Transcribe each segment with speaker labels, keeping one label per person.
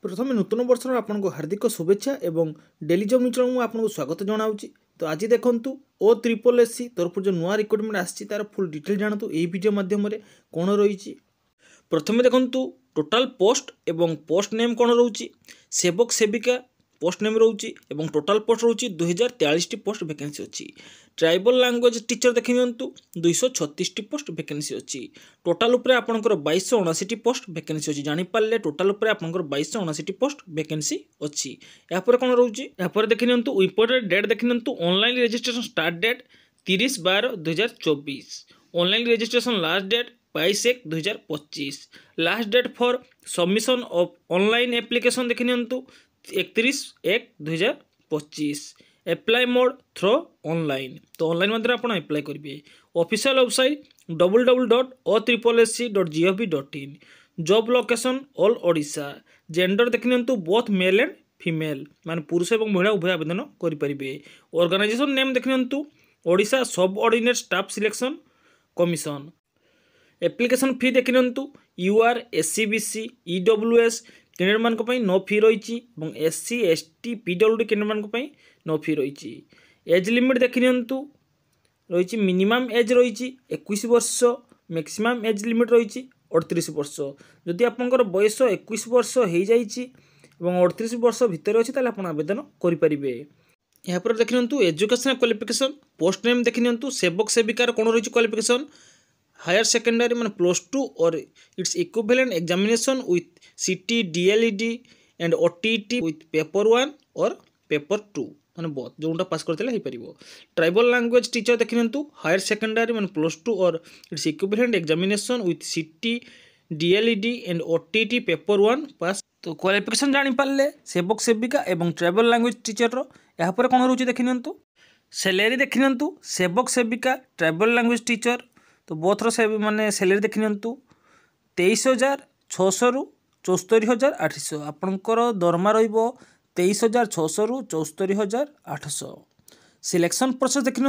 Speaker 1: प्रथम नूतन वर्षर आपको हार्दिक शुभेच्छा एवं डेली जॉब न्यूज में आपको स्वागत जनाऊँगी। तो आज देखूँ O3SC तरफ जो नुआ रिक्रुटमेंट आसी तार फुल डिटेल जानतु यही वीडियो माध्यम कौन रही। प्रथम देखूँ टोटाल पोस्ट एवं पोस्ट नेम कौन रोचे सेवक सेविका पोस्ट नेम रोचे एवं टोटाल पोस्ट रोचे 2043 पोस्ट वैकेंसी अच्छी। ट्राइबल लैंग्वेज टीचर देखि नियंतु 236 पोस्ट वैकेंसी अच्छी। टोटाल उपरे आपनकर 2279 पोस्ट वैकेंसी अच्छी। जानि पारले टोटाल उपरे आपनकर 2279 पोस्ट वैकेंसी अच्छी। या पर कोन रहउची या पर देखि नियंतु इंपोर्टेंट डेट देखि नियंतु online registration start date 30/12/2024। Online registration last date 22/1/2025। Last date for submission of online application देखि नियंतु 31/1/2025। एप्लाई मोड थ्रो ऑनलाइन तो ऑनलाइन मध्य आप एप्लाई करेंगे। Official website www.O3SC.gov.in। Job location all Odisha. Gender देखि बोथ मेल एंड फीमेल माने पुरुष और महिला उभय आवेदन करेंगे। ऑर्गेनाइजेशन नेम देखि Odisha subordinate staff selection commission. Application fee देखि UR SC/BC EWS कैंडिडेट मान नो फी रही। SC ST PWD कैंडिडेट मान नो फी रही। एज लिमिट देखि रही मिनिमम एज रही 21 वर्ष मैक्सिमम एज लिमिट रही 38 वर्ष। जदि आपंकर बयस 21 वर्ष हो जाए 38 वर्ष भितर अच्छी ताले आप आवेदन करेंगे। यहाँ पर देखि एजुकेशनल क्वालिफिकेशन पोस्ट नेम देखि सेवक सेविकार कौन रही क्वालिफिकेशन हायर सेकेंडरी मान +2 और its equivalent examination with CT DLED and OTT with paper 1 और पेपर 2 माने बहुत जोटा पास करते हो पार। ट्राइबल लैंग्वेज टीचर देखि हायर सेकेंडरी मान +2 और its equivalent examination with CT DLED and OTT paper 1 पास। तो क्वालिफिकेशन जानी पारे सेवक सेविका एवं ट्राइबल लैंग्वेज टीचर यहाँ पर कौन रोचे देखि सैलरी देखि सेवक सेविका ट्राइबल लैंग्वेज टीचर तो बोथर से माने सैलरी देखि 23,600 रु 74,800। आपणकर दरमा रही 23,600 रु 74,800। सिलेक्शन प्रोसेस देखि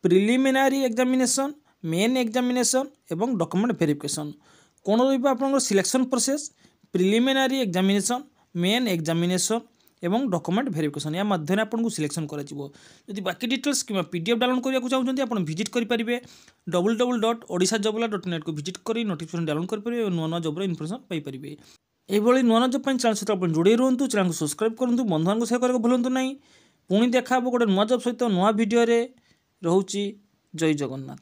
Speaker 1: प्रिलिमिनारी एग्जामिनेशन मेन एग्जामिनेशन एवं डॉक्यूमेंट वेरिफिकेशन कौन रही आपंकर selection process preliminary examination main examination एवं डॉक्यूमेंट वेरिफिकेशन या माध्यम आपको सिलेक्शन करी। बाकी डिटेल्स कि PDF डाउनलोड करने चाहते आप विजिट करेंगे www.odishajoblab.net को विजिट कर नोटिफिकेशन डाउनलोड करेंगे और नुआ जॉब इनफॉरमेशन पाइपर। यही नुआ जॉब चैनल सहित आप जोड़े रुहतु चैनल को सब्सक्राइब करूँ बंधु शेयर करने भूलु ना। पुणी देखा गोटे नुआ जॉब सहित नुआ वीडियो रोचे। जय जगन्नाथ।